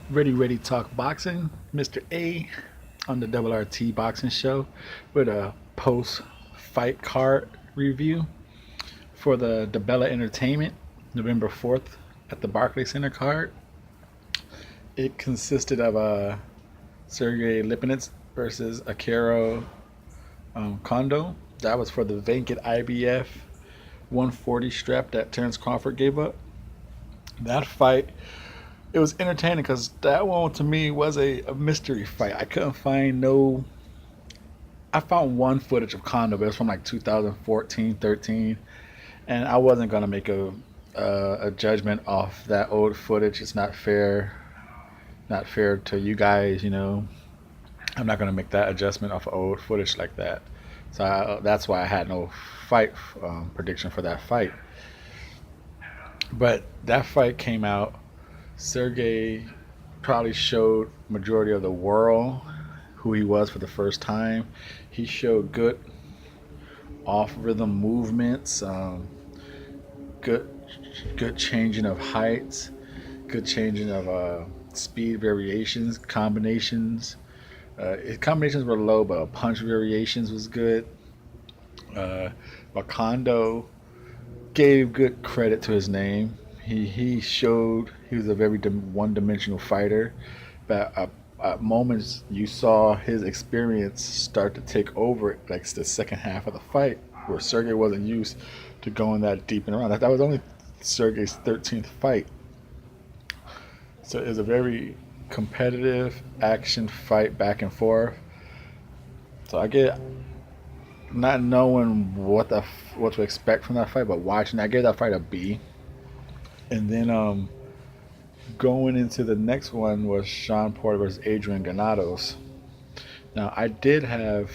Ready Talk Boxing, Mr.A on the Double RT Boxing Show with a post fight card review for the Dibella Entertainment November 4th at the Barclays Center card. It consisted of Sergey Lipinets versus Akira Kondo. That was for the vacant IBF 140 strap that Terrence Crawford gave up. That fight, it was entertaining because that one to me was a mystery fight. I couldn't find no. I found one footage of Kondo, but it was from like 2014, 13, and I wasn't gonna make a judgment off that old footage. It's not fair to you guys. I'm not gonna make that adjustment off of old footage like that. That's why I had no fight prediction for that fight. But that fight came out. Sergey probably showed majority of the world who he was for the first time. He showed good off rhythm movements, good good changing of heights, good changing of speed variations, combinations. His combinations were low, but punch variations was good. Uh, Wakando gave good credit to his name. He showed he was a very one dimensional fighter, but at moments you saw his experience start to take over like the second half of the fight, where Sergey wasn't used to going that deep and around. That was only Sergey's 13th fight, so it was a very competitive action fight back and forth. So I get not knowing what to expect from that fight, but watching, I gave that fight a B. And then going into the next one was Sean Porter versus Adrian Granados. Now I did have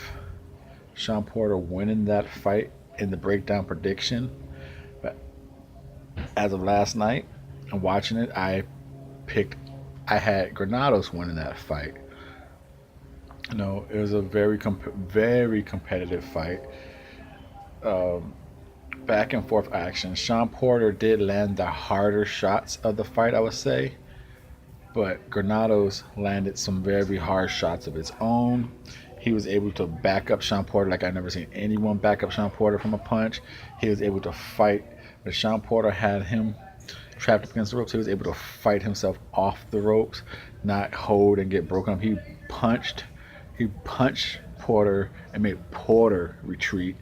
Sean Porter winning that fight in the breakdown prediction, but as of last night and watching it, picked I had Granados winning that fight. It was a very competitive fight. Um, Back and forth action. Sean Porter did land the harder shots of the fight, I would say, but Granados landed some very hard shots of his own. He was able to back up Sean Porter like I've never seen anyone back up Sean Porter from a punch. He was able to fight, but Sean Porter had him trapped up against the ropes. He was able to fight himself off the ropes, not hold and get broken up. Punched, he punched Porter and made Porter retreat.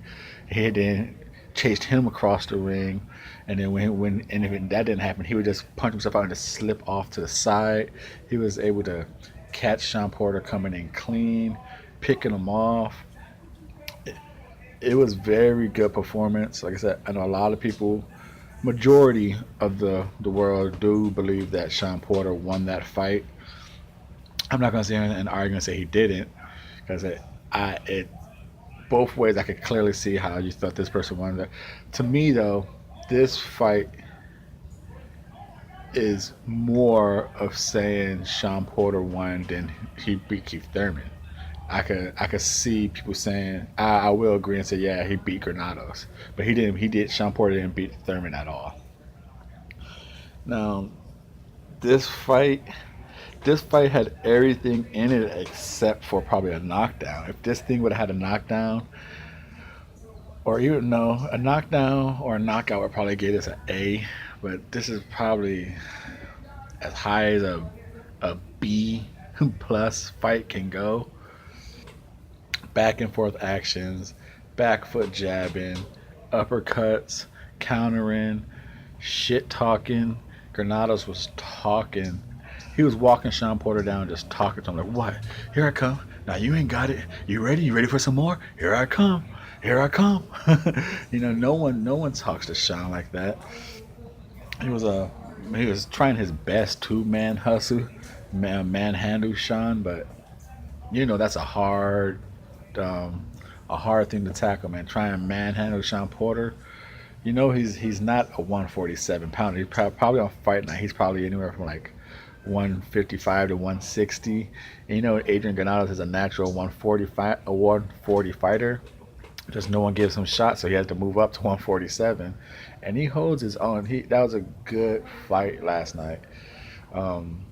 He then chased him across the ring, and then if that didn't happen, he would just punch himself out and just slip off to the side. He was able to catch Sean Porter coming in clean, picking him off. It was very good performance. Like I said, I know a lot of people, majority of the world do believe that Sean Porter won that fight. I'm not gonna sit here and argue and say he didn't, because it both ways I could clearly see how you thought this person won. To me though, this fight is more of saying Sean Porter won than he beat Keith Thurman. I could see people saying I will agree and say yeah he beat Granados, but he didn't. He did. Sean Porter didn't beat Thurman at all. Now this fight this fight had everything in it except for probably a knockdown. If this thing would have had a knockdown, or even no, a knockdown or a knockout would probably get us an A. But this is probably as high as a B plus fight can go. Back and forth actions, back foot jabbing, uppercuts, countering, shit talking. Granados was talking. He was walking Sean Porter down, just talking to him like, "What? Here I come. Now you ain't got it. You ready? You ready for some more? Here I come. Here I come." No one talks to Sean like that. He was he was trying his best to manhandle Sean, but that's um, a hard thing to tackle, man. Try and manhandle Sean Porter. He's not a 147 pounder. He's probably on fight night. He's probably anywhere from like 155 to 160. And Adrian Granados is a natural 140 fighter. Just no one gives him shots, so he has to move up to 147, and he holds his own. That was a good fight last night. Um,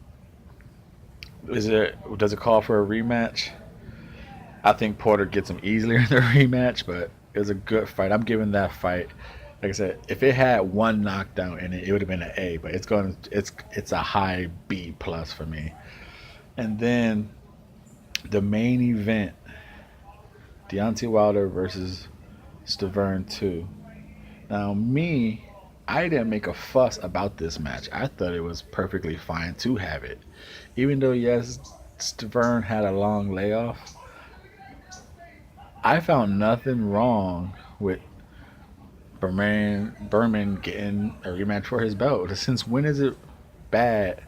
Is it does it call for a rematch? I think Porter gets him easily in the rematch, but it was a good fight. I'm giving that fight. Like I said, if it had one knockdown in it, it would have been an A. But it's a high B plus for me. And then the main event, Deontay Wilder versus Stavern 2. Now me, I didn't make a fuss about this match. I thought it was perfectly fine to have it, even though yes, Stavern had a long layoff. I found nothing wrong with Berman getting a rematch for his belt. Since when is it bad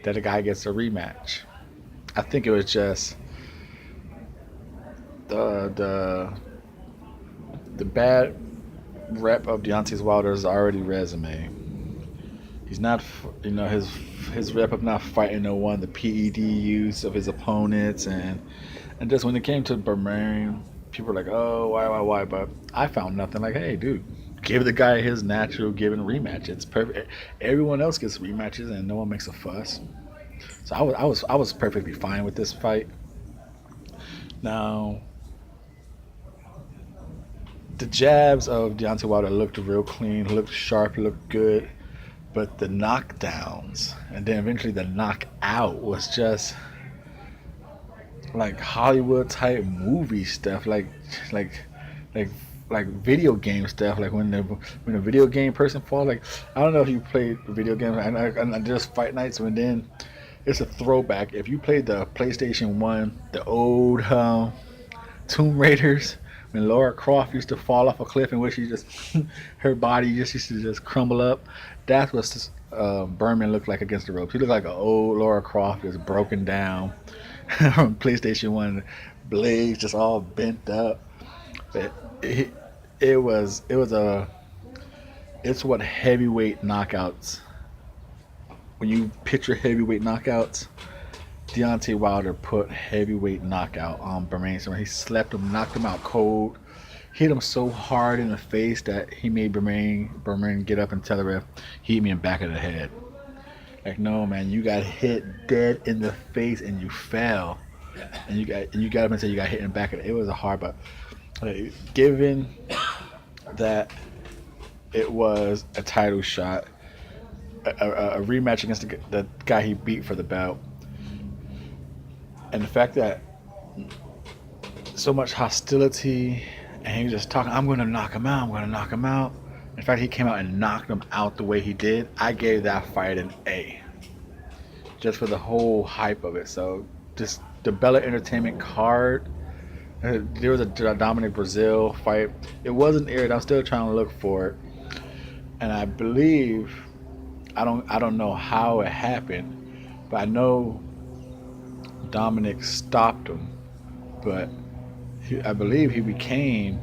that a guy gets a rematch? I think it was just the the bad rep of Deontay Wilder's already resume. He's not, his rep of not fighting no one, the PED use of his opponents, and just when it came to Berman, people were like, oh, why? But I found nothing. Like, hey, dude, give the guy his natural given rematch. It's perfect. Everyone else gets rematches, and no one makes a fuss. So I was perfectly fine with this fight. Now, the jabs of Deontay Wilder looked real clean, looked sharp, looked good, but the knockdowns and then eventually the knockout was just like Hollywood type movie stuff, like like like video game stuff. Like when a video game person falls. Like I don't know if you played video games, and there's fight nights when then it's a throwback. If you played the PlayStation One, the old Tomb Raiders, when Laura Croft used to fall off a cliff and where she just her body just used to just crumble up. That's what Berman looked like against the ropes. He looked like an old Laura Croft, just broken down from PlayStation One, blades just all bent up. But it was it's what heavyweight knockouts. When you picture heavyweight knockouts, Deontay Wilder put heavyweight knockout on Berman. So he slept him, knocked him out cold, hit him so hard in the face that he made Berman get up and tell the ref, he hit me in the back of the head. Like, no, man, you got hit dead in the face and you fell, and you got up and said you got hit in the back of the. It was a hard, but given that it was a title shot, a rematch against the guy he beat for the belt, and the fact that so much hostility, and he was just talking, I'm going to knock him out, I'm going to knock him out. In fact, he came out and knocked him out the way he did. I gave that fight an A, just for the whole hype of it. So, just the Bella Entertainment card. There was a Dominic Brazil fight. It wasn't aired. I'm still trying to look for it, and I believe I don't know how it happened, but I know Dominic stopped him. But I believe he became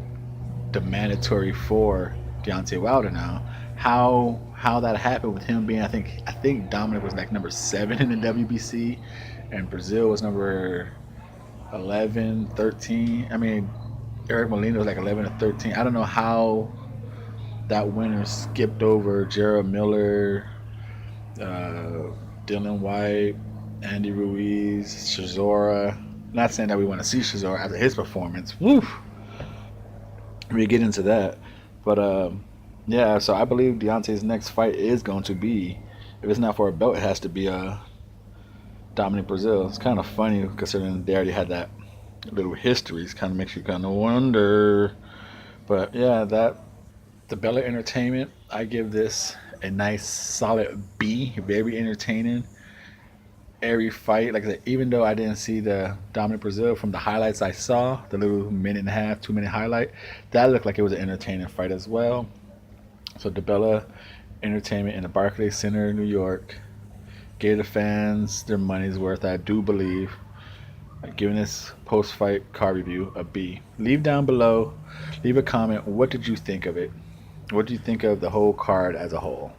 the mandatory for Deontay Wilder now. How that happened with him being, I think Dominic was like number 7 in the WBC, and Brazil was number 11, 13. I mean, Eric Molina was like 11 or 13. I don't know how that winner skipped over Gerald Miller, Dylan White, Andy Ruiz, Chisora. Not saying that we want to see Chisora after his performance. Woo! We get into that, but yeah. So I believe Deontay's next fight is going to be, if it's not for a belt, it has to be Dominic Brazil. It's kind of funny considering they already had that little history. It kind of makes you kind of wonder. But yeah, the Bella Entertainment, I give this a nice solid B. Very entertaining. Every fight, like I said, even though I didn't see the Dominic Brazil, from the highlights I saw, the little minute and a half, 2 minute highlight, that looked like it was an entertaining fight as well. So Dibella Entertainment in the Barclays Center, New York, gave the fans their money's worth. I do believe. Giving this post-fight car review a B. Leave down below. Leave a comment. What did you think of it? What do you think of the whole card as a whole?